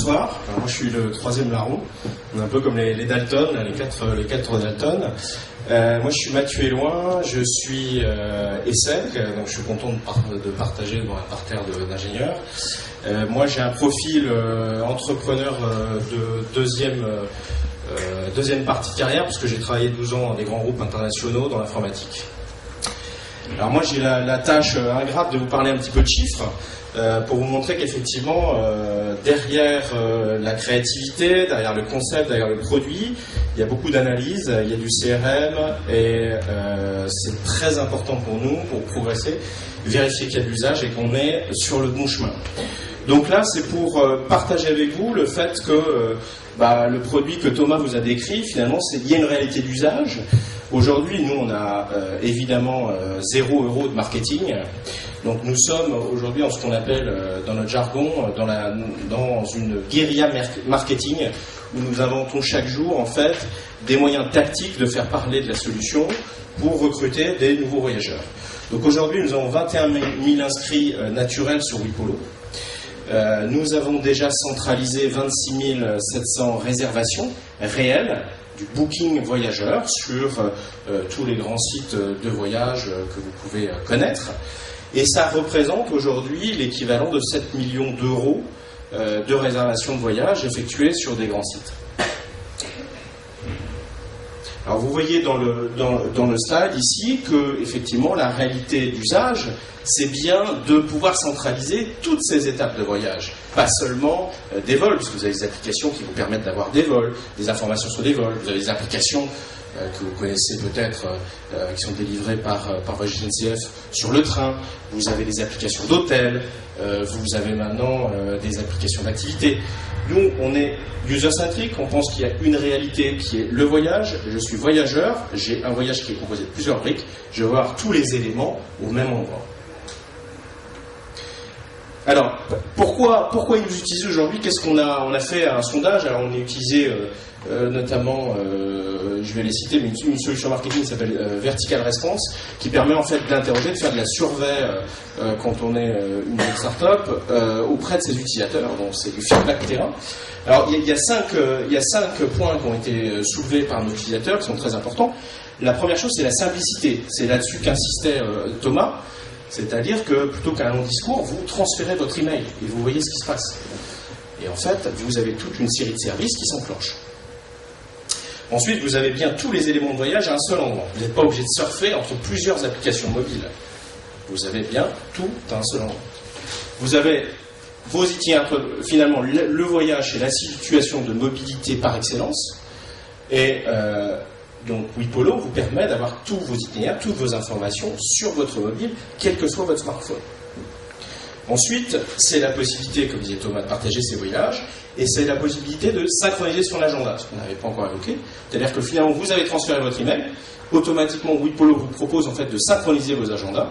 bonsoir. Alors, moi, je suis le troisième larron. On est un peu comme les Dalton, les quatre Dalton. Moi, je suis Mathieu Éloin, je suis ESSEC, donc je suis content de partager dans un parterre d'ingénieurs. Moi, j'ai un profil entrepreneur de deuxième partie de carrière, parce que j'ai travaillé 12 ans dans des grands groupes internationaux dans l'informatique. Alors moi, j'ai la tâche ingrate de vous parler un petit peu de chiffres, pour vous montrer qu'effectivement, derrière la créativité, derrière le concept, derrière le produit, il y a beaucoup d'analyses, il y a du CRM, et c'est très important pour nous, pour progresser, vérifier qu'il y a de l'usage et qu'on est sur le bon chemin. Donc là, c'est pour partager avec vous le fait que le produit que Thomas vous a décrit, finalement, il y a une réalité d'usage. Aujourd'hui, nous, on a évidemment 0 € de marketing. Donc nous sommes aujourd'hui en ce qu'on appelle, dans notre jargon, dans une guérilla marketing, où nous inventons chaque jour, en fait, des moyens tactiques de faire parler de la solution pour recruter des nouveaux voyageurs. Donc aujourd'hui, nous avons 21 000 inscrits naturels sur WePolo. Nous avons déjà centralisé 26 700 réservations réelles du booking voyageur sur tous les grands sites de voyage que vous pouvez connaître. Et ça représente aujourd'hui l'équivalent de 7 millions d'euros de réservations de voyage effectuées sur des grands sites. Alors vous voyez dans le slide ici que effectivement la réalité d'usage, c'est bien de pouvoir centraliser toutes ces étapes de voyage. Pas seulement des vols, parce que vous avez des applications qui vous permettent d'avoir des vols, des informations sur des vols, vous avez des applications que vous connaissez peut-être, qui sont délivrées par Voyage SNCF sur le train, vous avez des applications d'hôtel, vous avez maintenant des applications d'activité. Nous, on est user-centric, on pense qu'il y a une réalité qui est le voyage. Je suis voyageur, j'ai un voyage qui est composé de plusieurs briques, je vais voir tous les éléments au même endroit. Alors, pourquoi ils nous utilisent aujourd'hui? Qu'est-ce qu'on a? On a fait un sondage, alors on a utilisé notamment, je vais les citer, mais une solution marketing qui s'appelle Vertical Response, qui permet en fait d'interroger, de faire de la surveille quand on est une start-up auprès de ses utilisateurs, donc c'est du feedback terrain. Alors il y a cinq points qui ont été soulevés par nos utilisateurs qui sont très importants. La première chose, c'est la simplicité, c'est là-dessus qu'insistait Thomas. C'est-à-dire que plutôt qu'un long discours, vous transférez votre email et vous voyez ce qui se passe. Et en fait, vous avez toute une série de services qui s'enclenchent. Ensuite, vous avez bien tous les éléments de voyage à un seul endroit. Vous n'êtes pas obligé de surfer entre plusieurs applications mobiles. Vous avez bien tout à un seul endroit. Vous avez vos itinéraires, finalement, le voyage, c'est la situation de mobilité par excellence. Et donc WePolo vous permet d'avoir tous vos itinéraires, toutes vos informations sur votre mobile, quel que soit votre smartphone. Ensuite, c'est la possibilité, comme disait Thomas, de partager ses voyages, et c'est la possibilité de synchroniser son agenda, ce qu'on n'avait pas encore évoqué. C'est-à-dire que finalement, vous avez transféré votre email, automatiquement WePolo vous propose en fait de synchroniser vos agendas,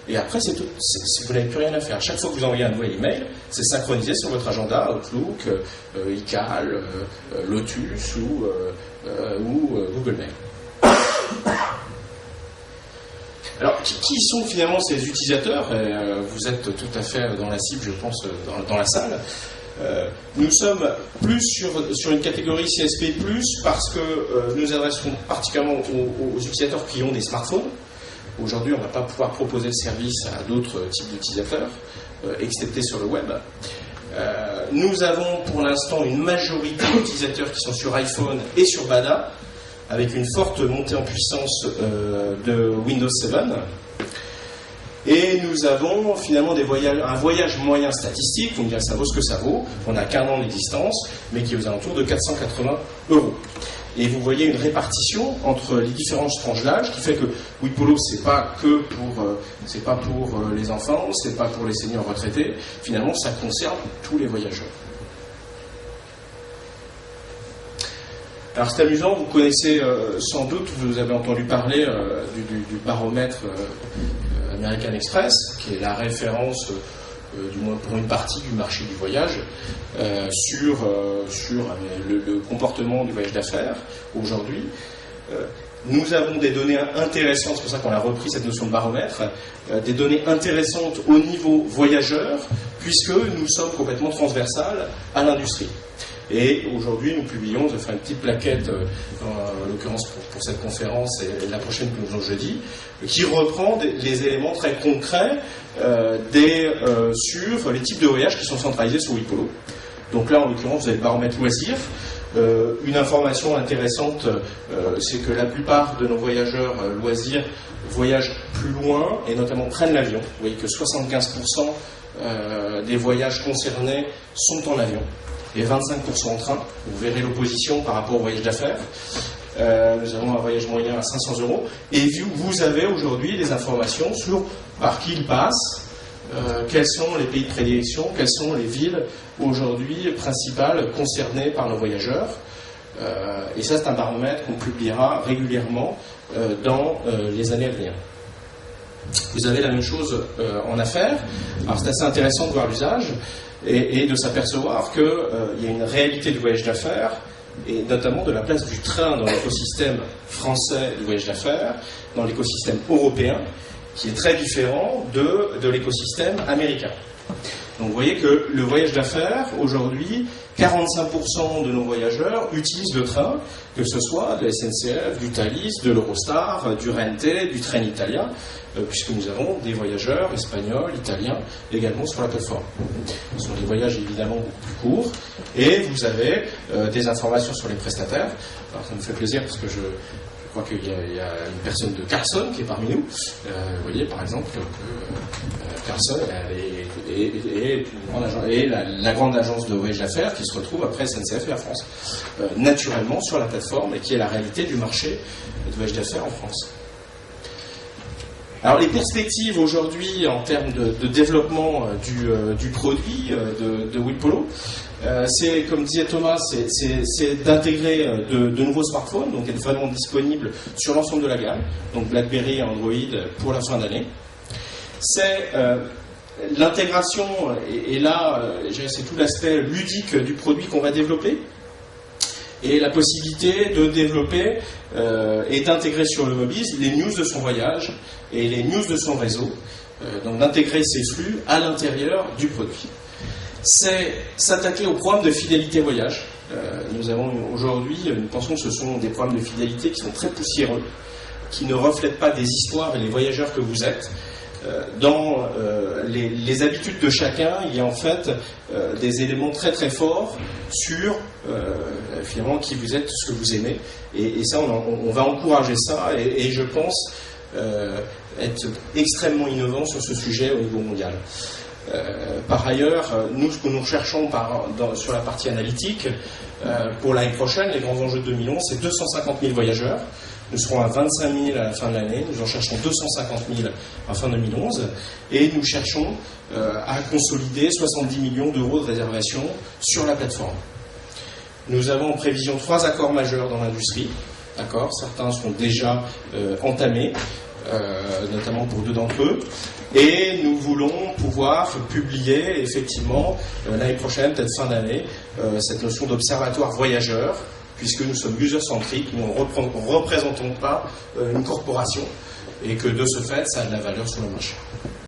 et après, c'est tout. Vous n'avez plus rien à faire. Chaque fois que vous envoyez un nouvel email, c'est synchronisé sur votre agenda, Outlook, iCal, Lotus ou Google Mail. Alors, qui sont finalement ces utilisateurs? Vous êtes tout à fait dans la cible, je pense, dans la salle. Nous sommes plus sur une catégorie CSP+, parce que nous adressons particulièrement aux utilisateurs qui ont des smartphones. Aujourd'hui, on ne va pas pouvoir proposer le service à d'autres types d'utilisateurs, excepté sur le web. Nous avons pour l'instant une majorité d'utilisateurs qui sont sur iPhone et sur Bada, avec une forte montée en puissance de Windows 7. Et nous avons finalement un voyage moyen statistique, vous me direz ça vaut ce que ça vaut, on n'a qu'un an d'existence, mais qui est aux alentours de 480 €. Et vous voyez une répartition entre les différentes tranches d'âge qui fait que WePolo, c'est pas pour les enfants, c'est pas pour les seniors retraités. Finalement, ça concerne tous les voyageurs. Alors c'est amusant, vous connaissez sans doute, vous avez entendu parler du baromètre American Express, qui est la référence, du moins pour une partie du marché du voyage, sur le comportement du voyage d'affaires aujourd'hui. Nous avons des données intéressantes, c'est pour ça qu'on a repris cette notion de baromètre, des données intéressantes au niveau voyageur, puisque nous sommes complètement transversales à l'industrie. Et aujourd'hui, nous publions, je vais faire une petite plaquette, en l'occurrence pour cette conférence et la prochaine que nous faisons jeudi, qui reprend les éléments très concrets sur les types de voyages qui sont centralisés sur WePolo. Donc là, en l'occurrence, vous avez le baromètre loisirs. Une information intéressante, c'est que la plupart de nos voyageurs loisirs voyagent plus loin et notamment prennent l'avion. Vous voyez que 75% des voyages concernés sont en avion et 25% en train. Vous verrez l'opposition par rapport au voyage d'affaires. Nous avons un voyage moyen à 500 €. Et vous avez aujourd'hui des informations sur par qui ils passent, quels sont les pays de prédilection, quelles sont les villes aujourd'hui principales concernées par nos voyageurs. Et ça, c'est un baromètre qu'on publiera régulièrement dans les années à venir. Vous avez la même chose en affaires. Alors c'est assez intéressant de voir l'usage et de s'apercevoir qu'il y a une réalité du voyage d'affaires et notamment de la place du train dans l'écosystème français du voyage d'affaires, dans l'écosystème européen, qui est très différent de l'écosystème américain. Donc vous voyez que le voyage d'affaires, aujourd'hui, 45% de nos voyageurs utilisent le train, que ce soit de la SNCF, du Thalys, de l'Eurostar, du Renté, du Trenitalia, puisque nous avons des voyageurs espagnols, italiens, également sur la plateforme. Ce sont des voyages évidemment beaucoup plus courts, et vous avez des informations sur les prestataires. Alors ça me fait plaisir parce que je crois qu'il y a une personne de Carlson qui est parmi nous. Vous voyez par exemple que Carlson est la grande agence de voyage d'affaires qui se retrouve après SNCF et Air France, naturellement sur la plateforme et qui est la réalité du marché de voyage d'affaires en France. Alors les perspectives aujourd'hui en termes de développement du produit de WePolo, c'est, comme disait Thomas, c'est d'intégrer de nouveaux smartphones, donc être vraiment disponible sur l'ensemble de la gamme, donc BlackBerry et Android pour la fin d'année. C'est l'intégration, et là c'est tout l'aspect ludique du produit qu'on va développer, et la possibilité de développer et d'intégrer sur le mobile les news de son voyage et les news de son réseau, donc d'intégrer ces flux à l'intérieur du produit. C'est s'attaquer aux programmes de fidélité voyage. Nous avons aujourd'hui, nous pensons que ce sont des programmes de fidélité qui sont très poussiéreux, qui ne reflètent pas des histoires et les voyageurs que vous êtes. Dans les habitudes de chacun, il y a en fait des éléments très très forts sur finalement qui vous êtes, ce que vous aimez, et ça on va encourager ça, et je pense être extrêmement innovant sur ce sujet au niveau mondial. Par ailleurs, nous, ce que nous recherchons sur la partie analytique, pour l'année prochaine, les grands enjeux de 2011, c'est 250 000 voyageurs. Nous serons à 25 000 à la fin de l'année, nous en cherchons 250 000 à fin 2011, et nous cherchons à consolider 70 millions d'euros de réservations sur la plateforme. Nous avons en prévision 3 accords majeurs dans l'industrie. Certains sont déjà entamés, notamment pour 2 d'entre eux. Et nous voulons pouvoir publier effectivement l'année prochaine, peut-être fin d'année, cette notion d'observatoire voyageur, puisque nous sommes user-centriques, nous ne représentons pas une corporation, et que de ce fait, ça a de la valeur sur le marché.